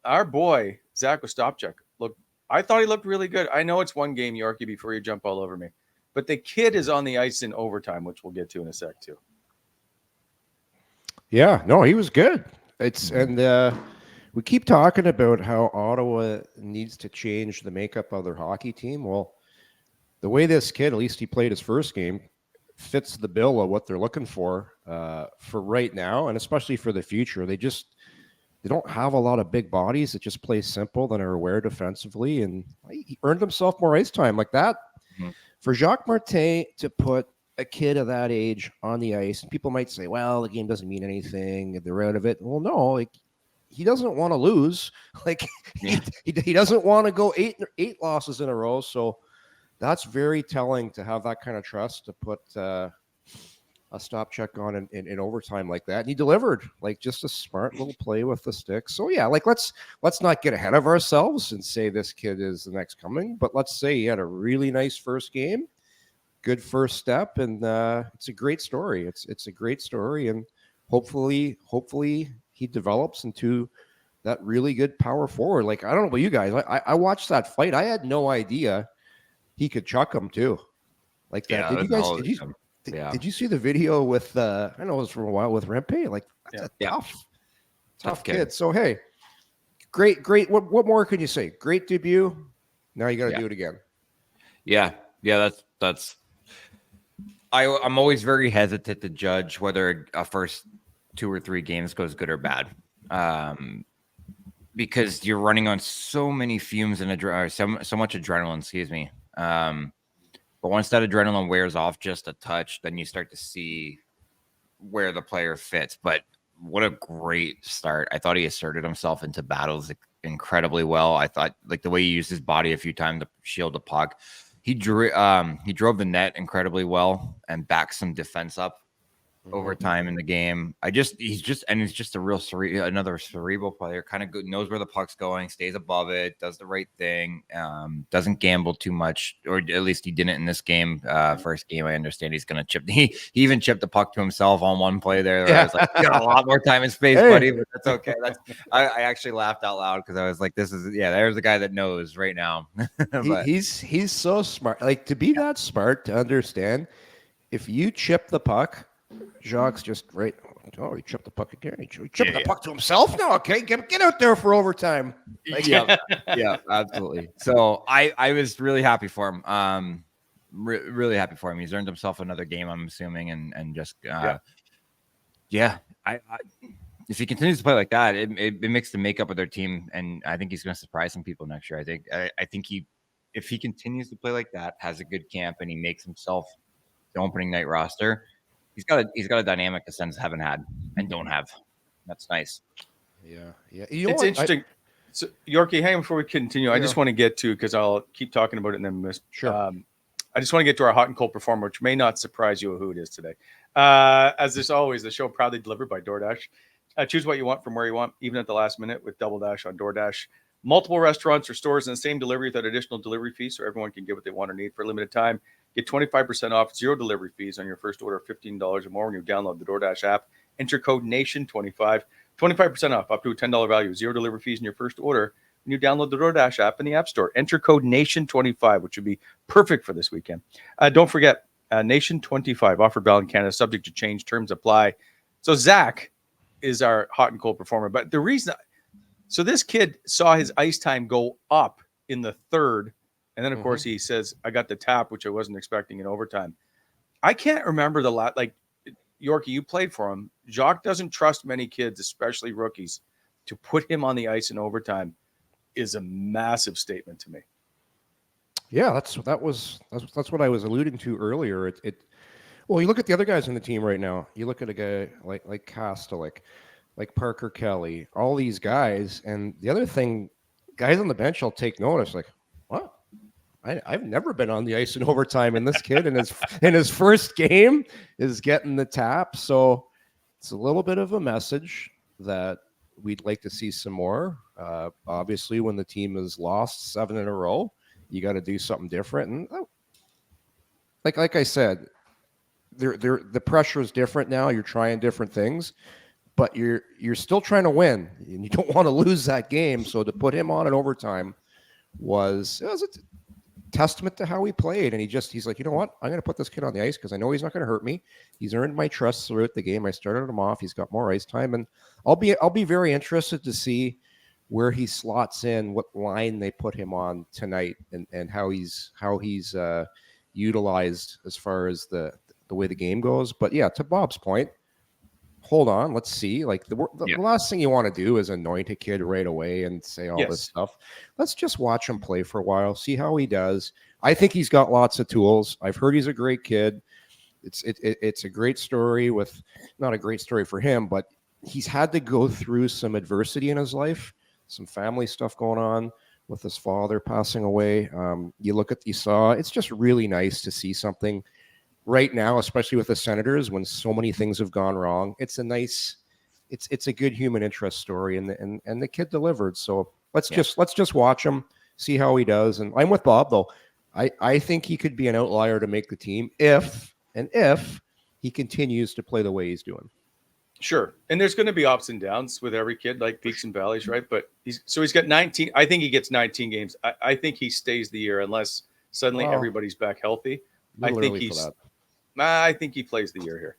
our boy Zack Ostapchuk look. I thought he looked really good. I know it's one game, Yorkie, before you jump all over me, but the kid is on the ice in overtime, which we'll get to in a sec too. Yeah, no, he was good. And we keep talking about how Ottawa needs to change the makeup of their hockey team. Well, the way this kid, at least he played his first game, fits the bill of what they're looking for right now, and especially for the future. They don't have a lot of big bodies that just play simple, that are aware defensively, and he earned himself more ice time like that. Mhm. For Jacques Martin to put a kid of that age on the ice, and people might say, well, the game doesn't mean anything, they're out of it. Well, no, like, he doesn't want to lose. Like, Yeah. he doesn't want to go eight losses in a row. So that's very telling to have that kind of trust to put a stop check on in overtime like that. And he delivered, like, just a smart little play with the stick. So yeah, like, let's not get ahead of ourselves and say this kid is the next coming, but let's say he had a really nice first game, good first step, and it's a great story. It's a great story, and hopefully he develops into that really good power forward. Like, I don't know about you guys, I watched that fight. I had no idea he could chuck him too, like that. Yeah, Did you guys? Did you see the video with I know it was from a while with Rempe? Like, that's a tough kid. So hey, great. What more can you say? Great debut. Now you got to do it again. Yeah. That's. I'm always very hesitant to judge whether a first 2 or 3 games goes good or bad, because you're running on so many fumes and so much adrenaline. Excuse me. But once that adrenaline wears off just a touch, then you start to see where the player fits. But what a great start. I thought he asserted himself into battles incredibly well. I thought, like, the way he used his body a few times to shield the puck. He drove the net incredibly well and backed some defense up over time in the game. He's just a real another cerebral player, kind of good, knows where the puck's going, stays above it, does the right thing, doesn't gamble too much, or at least he didn't in this game. First game, I understand he's going to chip. He even chipped the puck to himself on one play there. I was like, you got a lot more time and space, buddy, but that's okay. I actually laughed out loud because I was like, there's a guy that knows right now. But, he's so smart. Like, to be that smart to understand, if you chip the puck, Jacques just right. Oh, he chipped the puck again. He chipped the puck to himself. No, okay, get out there for overtime. Like, yeah, absolutely. So I was really happy for him. Really happy for him. He's earned himself another game, I'm assuming, and just I if he continues to play like that, it makes the makeup of their team, and I think he's going to surprise some people next year. I think if he continues to play like that, has a good camp, and he makes himself the opening night roster. He's got a dynamic the Sens haven't had and don't have. That's nice. Yeah. It's interesting. So, Yorkie, hang on before we continue. I just want to get to, because I'll keep talking about it and then miss. Sure. I just want to get to our hot and cold performer, which may not surprise you who it is today. As is always, the show proudly delivered by DoorDash. Choose what you want from where you want, even at the last minute with Double Dash on DoorDash. Multiple restaurants or stores in the same delivery without additional delivery fees, so everyone can get what they want or need for a limited time. Get 25% off, 0 delivery fees on your first order of $15 or more when you download the DoorDash app. Enter code NATION25. 25% off, up to a $10 value. 0 delivery fees in your first order when you download the DoorDash app in the App Store. Enter code NATION25, which would be perfect for this weekend. Don't forget, NATION25, offered valid in Canada, subject to change. Terms apply. So Zach is our hot and cold performer. But the reason... So this kid saw his ice time go up in the third. And then, of course, he says, I got the tap, which I wasn't expecting in overtime. I can't remember the last, like, Yorkie, you played for him. Jacques doesn't trust many kids, especially rookies. To put him on the ice in overtime is a massive statement to me. Yeah, that's what I was alluding to earlier. Well, you look at the other guys on the team right now. You look at a guy like Kastelic, like Parker Kelly, all these guys. And the other thing, guys on the bench will take notice, like, what? I've never been on the ice in overtime, and this kid in his first game is getting the tap. So it's a little bit of a message that we'd like to see some more. Obviously, when the team has lost 7 in a row, you got to do something different. And like I said, the pressure is different now. You're trying different things. but you're still trying to win, and you don't want to lose that game. So to put him on in overtime was a testament to how he played. And he's like, you know what? I'm going to put this kid on the ice because I know he's not going to hurt me. He's earned my trust throughout the game. I started him off. He's got more ice time, and I'll be very interested to see where he slots in, what line they put him on tonight, and how he's utilized as far as the way the game goes. But yeah, to Bob's point, hold on, let's see. Like the last thing you want to do is anoint a kid right away and say all this stuff. Let's just watch him play for a while, see how he does. I think he's got lots of tools. I've heard he's a great kid. It's a great story with, not a great story for him, but he's had to go through some adversity in his life, some family stuff going on with his father passing away. You saw, it's just really nice to see something right now, especially with the Senators, when so many things have gone wrong. It's a good human interest story, and the kid delivered. So let's just watch him, see how he does. And I'm with Bob though. I think he could be an outlier to make the team if he continues to play the way he's doing. Sure. And there's going to be ups and downs with every kid, like peaks and valleys, right? But he's got 19. I think he gets 19 games. I think he stays the year unless suddenly everybody's back healthy. I think he plays the year here.